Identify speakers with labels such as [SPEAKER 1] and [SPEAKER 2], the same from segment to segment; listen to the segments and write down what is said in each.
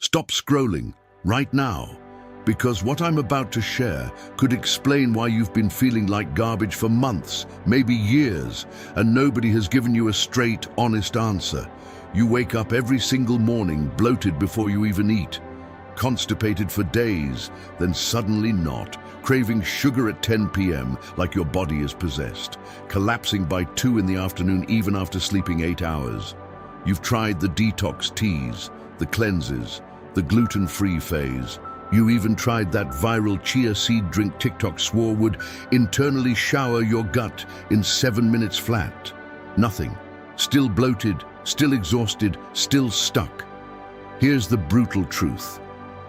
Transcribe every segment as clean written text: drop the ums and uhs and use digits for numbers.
[SPEAKER 1] Stop scrolling right now, because what I'm about to share could explain why you've been feeling like garbage for months, maybe years, and nobody has given you a straight, honest answer. You wake up every single morning bloated before you even eat, constipated for days, then suddenly not, craving sugar at 10 p.m. like your body is possessed, collapsing by 2 in the afternoon even after sleeping 8 hours. You've tried the detox teas, the cleanses, the gluten-free phase. You even tried that viral chia seed drink TikTok swore would internally shower your gut in 7 minutes flat. Nothing. Still bloated, still exhausted, still stuck. Here's the brutal truth.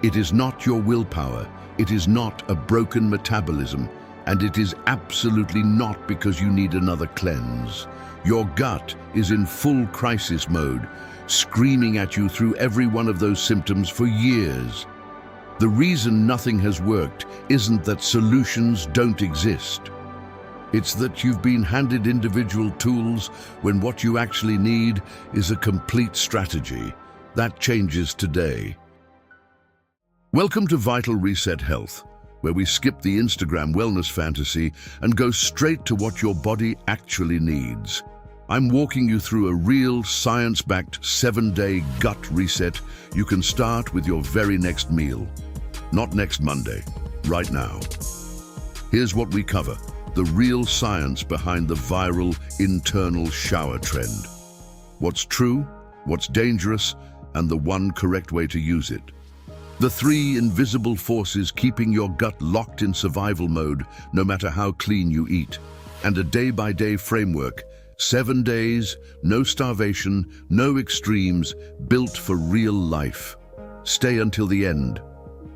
[SPEAKER 1] It is not your willpower. It is not a broken metabolism. And it is absolutely not because you need another cleanse. Your gut is in full crisis mode, screaming at you through every one of those symptoms for years. The reason nothing has worked isn't that solutions don't exist. It's that you've been handed individual tools when what you actually need is a complete strategy. That changes today. Welcome to Vital Reset Health, where we skip the Instagram wellness fantasy and go straight to what your body actually needs. I'm walking you through a real science-backed 7-day gut reset you can start with your very next meal. Not next Monday, right now. Here's what we cover: the real science behind the viral internal shower trend. What's true, what's dangerous, and the one correct way to use it. The 3 invisible forces keeping your gut locked in survival mode no matter how clean you eat. And a day-by-day framework. 7 days, no starvation, no extremes, built for real life. Stay until the end.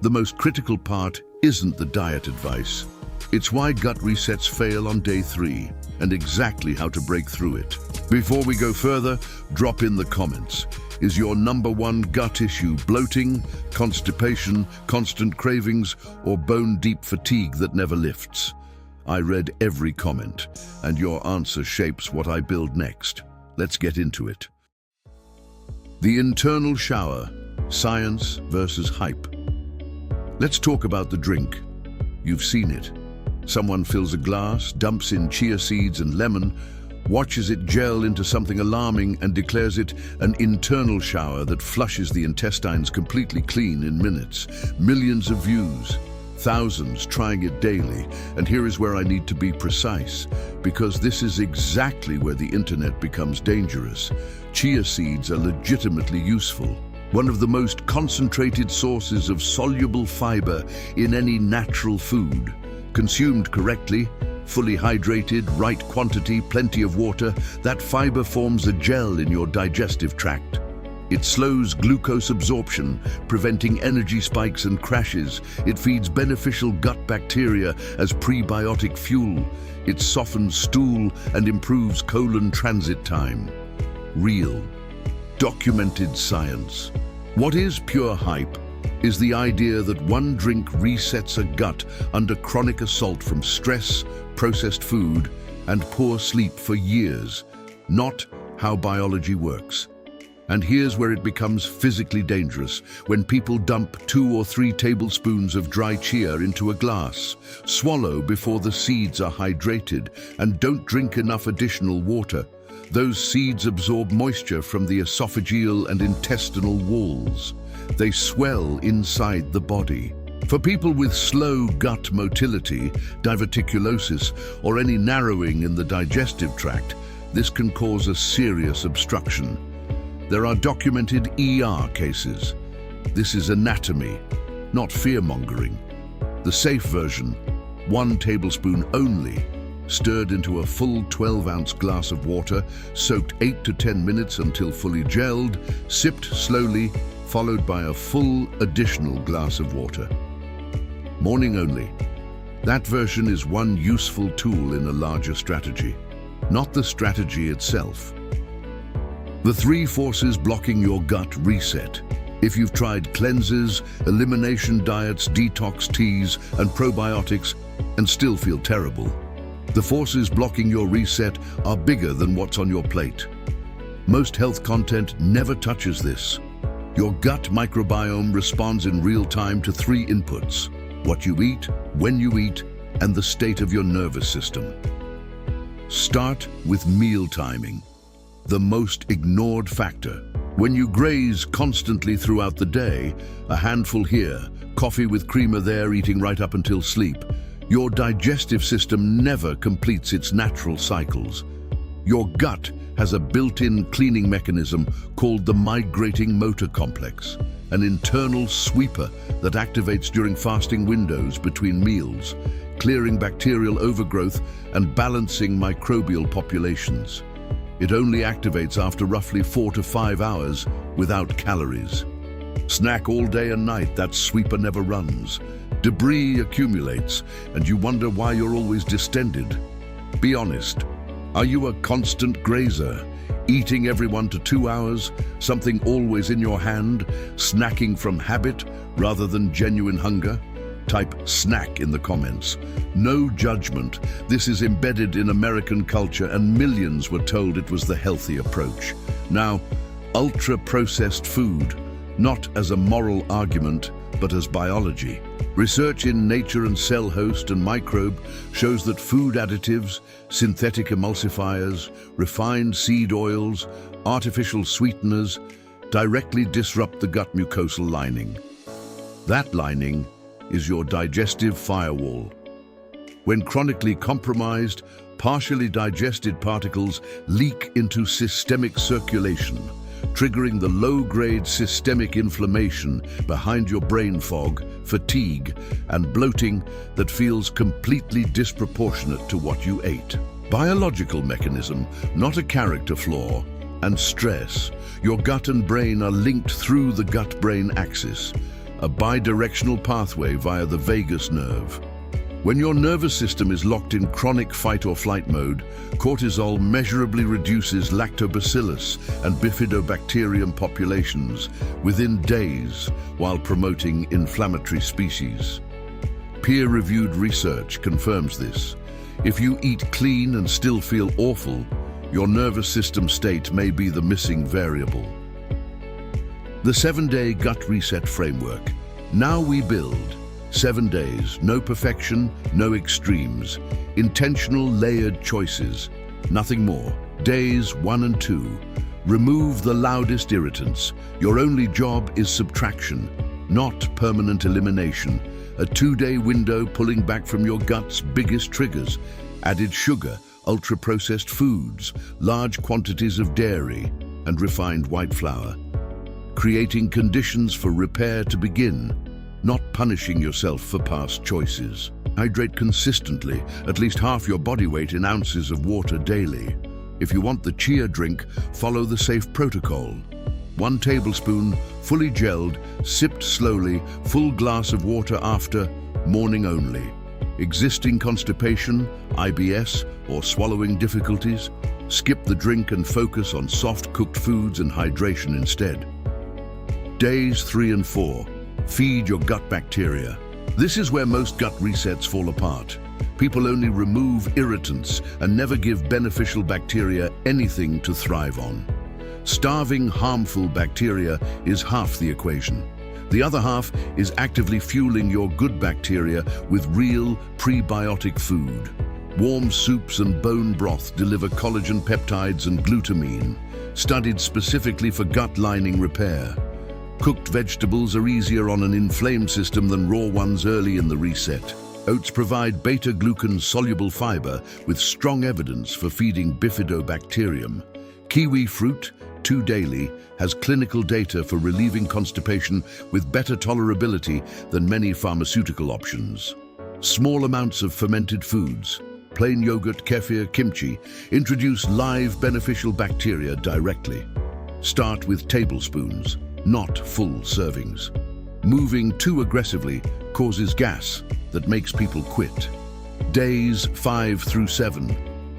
[SPEAKER 1] The most critical part isn't the diet advice. It's why gut resets fail on day 3 and exactly how to break through it. Before we go further, drop in the comments. Is your #1 gut issue bloating, constipation, constant cravings, or bone-deep fatigue that never lifts? I read every comment, and your answer shapes what I build next. Let's get into it. The internal shower, science versus hype. Let's talk about the drink. You've seen it. Someone fills a glass, dumps in chia seeds and lemon, watches it gel into something alarming and declares it an internal shower that flushes the intestines completely clean in minutes. Millions of views. Thousands trying it daily, and here is where I need to be precise, because this is exactly where the internet becomes dangerous. Chia seeds are legitimately useful, one of the most concentrated sources of soluble fiber in any natural food. Consumed correctly, fully hydrated, right quantity, plenty of water, that fiber forms a gel in your digestive tract. It slows glucose absorption, preventing energy spikes and crashes. It feeds beneficial gut bacteria as prebiotic fuel. It softens stool and improves colon transit time. Real, documented science. What is pure hype is the idea that one drink resets a gut under chronic assault from stress, processed food, and poor sleep for years. Not how biology works. And here's where it becomes physically dangerous, when people dump 2 or 3 tablespoons of dry chia into a glass, swallow before the seeds are hydrated, and don't drink enough additional water. Those seeds absorb moisture from the esophageal and intestinal walls. They swell inside the body. For people with slow gut motility, diverticulosis, or any narrowing in the digestive tract, this can cause a serious obstruction. There are documented ER cases. This is anatomy, not fear-mongering. The safe version, 1 tablespoon only, stirred into a full 12-ounce glass of water, soaked 8 to 10 minutes until fully gelled, sipped slowly, followed by a full additional glass of water. Morning only. That version is one useful tool in a larger strategy, not the strategy itself. The 3 forces blocking your gut reset. If you've tried cleanses, elimination diets, detox teas, and probiotics, and still feel terrible, the forces blocking your reset are bigger than what's on your plate. Most health content never touches this. Your gut microbiome responds in real time to three inputs: what you eat, when you eat, and the state of your nervous system. Start with meal timing, the most ignored factor. When you graze constantly throughout the day, a handful here, coffee with creamer there, eating right up until sleep, your digestive system never completes its natural cycles. Your gut has a built-in cleaning mechanism called the migrating motor complex, an internal sweeper that activates during fasting windows between meals, clearing bacterial overgrowth and balancing microbial populations. It only activates after roughly 4 to 5 hours without calories. Snack all day and night, that sweeper never runs. Debris accumulates, and you wonder why you're always distended. Be honest. Are you a constant grazer, eating every 1 to 2 hours, something always in your hand, snacking from habit rather than genuine hunger? Type snack in the comments. No judgment. This is embedded in American culture, and millions were told it was the healthy approach. Now, ultra-processed food, not as a moral argument, but as biology. Research in Nature and Cell Host and Microbe shows that food additives, synthetic emulsifiers, refined seed oils, artificial sweeteners directly disrupt the gut mucosal lining. That lining is your digestive firewall. When chronically compromised, partially digested particles leak into systemic circulation, triggering the low-grade systemic inflammation behind your brain fog, fatigue, and bloating that feels completely disproportionate to what you ate. Biological mechanism, not a character flaw, and stress. Your gut and brain are linked through the gut-brain axis, a bidirectional pathway via the vagus nerve. When your nervous system is locked in chronic fight-or-flight mode, cortisol measurably reduces lactobacillus and bifidobacterium populations within days while promoting inflammatory species. Peer-reviewed research confirms this. If you eat clean and still feel awful, your nervous system state may be the missing variable. The 7-day gut reset framework. Now we build. 7 days, no perfection, no extremes. Intentional layered choices, nothing more. Days 1 and 2. Remove the loudest irritants. Your only job is subtraction, not permanent elimination. A 2-day window pulling back from your gut's biggest triggers. Added sugar, ultra-processed foods, large quantities of dairy, and refined white flour. Creating conditions for repair to begin, not punishing yourself for past choices. Hydrate consistently, at least half your body weight in ounces of water daily. If you want the chia drink, follow the safe protocol. 1 tablespoon, fully gelled, sipped slowly, full glass of water after, morning only. Existing constipation, IBS, or swallowing difficulties? Skip the drink and focus on soft cooked foods and hydration instead. Days 3 and 4. Feed your gut bacteria. This is where most gut resets fall apart. People only remove irritants and never give beneficial bacteria anything to thrive on. Starving harmful bacteria is half the equation. The other half is actively fueling your good bacteria with real prebiotic food. Warm soups and bone broth deliver collagen peptides and glutamine, studied specifically for gut lining repair. Cooked vegetables are easier on an inflamed system than raw ones early in the reset. Oats provide beta-glucan-soluble fiber with strong evidence for feeding bifidobacterium. Kiwi fruit, 2 daily, has clinical data for relieving constipation with better tolerability than many pharmaceutical options. Small amounts of fermented foods, plain yogurt, kefir, kimchi, introduce live beneficial bacteria directly. Start with tablespoons, not full servings. Moving too aggressively causes gas that makes people quit. Days 5 through 7.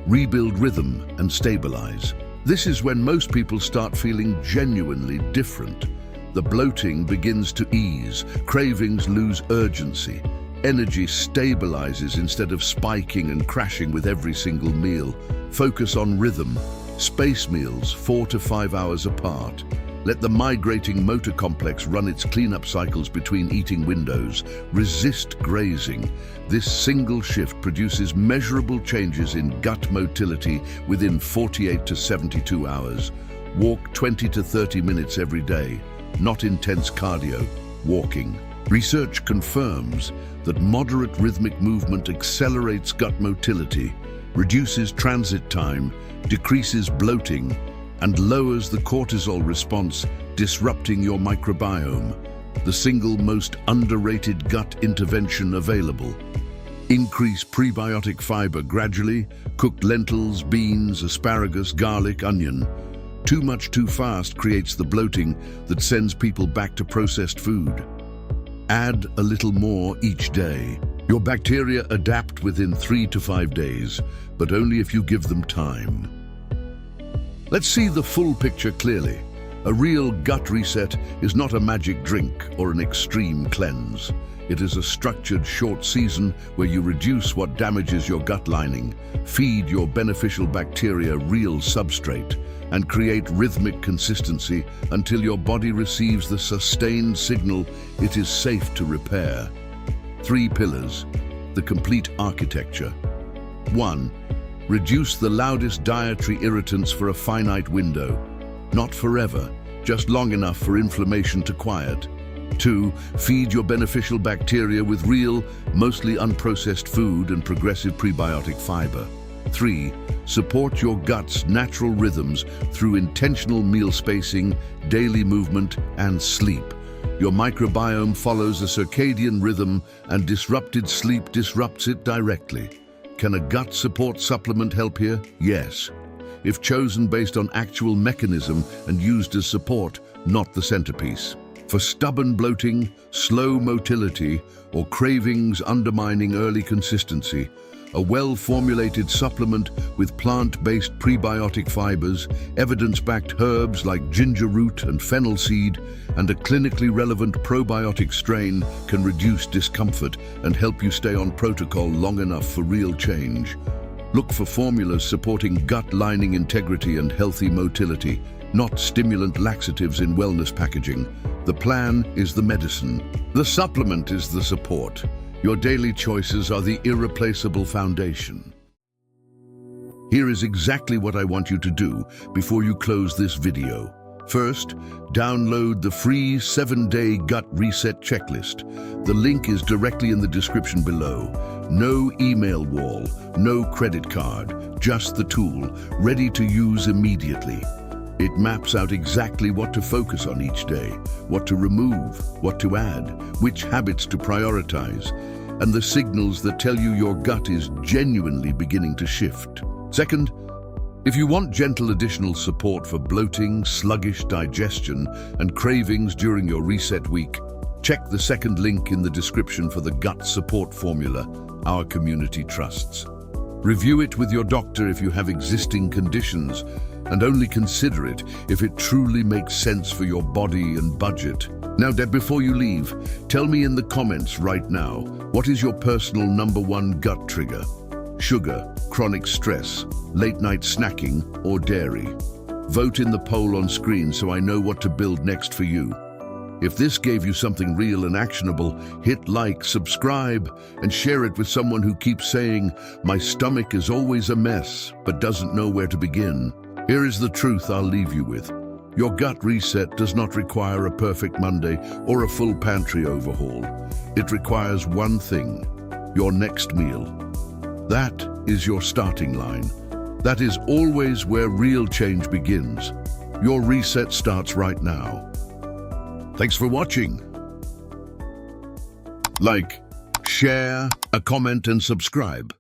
[SPEAKER 1] Rebuild rhythm and stabilize. This is when most people start feeling genuinely different. The bloating begins to ease, cravings lose urgency, energy stabilizes instead of spiking and crashing with every single meal. Focus on rhythm, space meals 4 to 5 hours apart, Let the migrating motor complex run its cleanup cycles between eating windows. Resist grazing. This single shift produces measurable changes in gut motility within 48 to 72 hours. Walk 20 to 30 minutes every day. Not intense cardio, walking. Research confirms that moderate rhythmic movement accelerates gut motility, reduces transit time, decreases bloating, and lowers the cortisol response, disrupting your microbiome, the single most underrated gut intervention available. Increase prebiotic fiber gradually. Cooked lentils, beans, asparagus, garlic, onion. Too much too fast creates the bloating that sends people back to processed food. Add a little more each day. Your bacteria adapt within 3 to 5 days, but only if you give them time. Let's see the full picture clearly. A real gut reset is not a magic drink or an extreme cleanse. It is a structured short season where you reduce what damages your gut lining, feed your beneficial bacteria real substrate, and create rhythmic consistency until your body receives the sustained signal it is safe to repair. 3 pillars, the complete architecture. 1. Reduce the loudest dietary irritants for a finite window. Not forever, just long enough for inflammation to quiet. 2. Feed your beneficial bacteria with real, mostly unprocessed food and progressive prebiotic fiber. 3. Support your gut's natural rhythms through intentional meal spacing, daily movement, and sleep. Your microbiome follows a circadian rhythm, and disrupted sleep disrupts it directly. Can a gut support supplement help here? Yes, if chosen based on actual mechanism and used as support, not the centerpiece. For stubborn bloating, slow motility, or cravings undermining early consistency, a well-formulated supplement with plant-based prebiotic fibers, evidence-backed herbs like ginger root and fennel seed, and a clinically relevant probiotic strain can reduce discomfort and help you stay on protocol long enough for real change. Look for formulas supporting gut lining integrity and healthy motility, not stimulant laxatives in wellness packaging. The plan is the medicine. The supplement is the support. Your daily choices are the irreplaceable foundation. Here is exactly what I want you to do before you close this video. First, download the free 7-day gut reset checklist. The link is directly in the description below. No email wall, no credit card, just the tool, ready to use immediately. It maps out exactly what to focus on each day, what to remove, what to add, which habits to prioritize, and the signals that tell you your gut is genuinely beginning to shift. Second, if you want gentle additional support for bloating, sluggish digestion, and cravings during your reset week, check the second link in the description for the gut support formula our community trusts. Review it with your doctor if you have existing conditions, and only consider it if it truly makes sense for your body and budget. Now, Deb, before you leave, tell me in the comments right now, what is your personal #1 gut trigger? Sugar, chronic stress, late night snacking, or dairy? Vote in the poll on screen so I know what to build next for you. If this gave you something real and actionable, hit like, subscribe, and share it with someone who keeps saying, "My stomach is always a mess," but doesn't know where to begin. Here is the truth I'll leave you with. Your gut reset does not require a perfect Monday or a full pantry overhaul. It requires one thing: your next meal. That is your starting line. That is always where real change begins. Your reset starts right now. Thanks for watching. Like, share, a comment, and subscribe.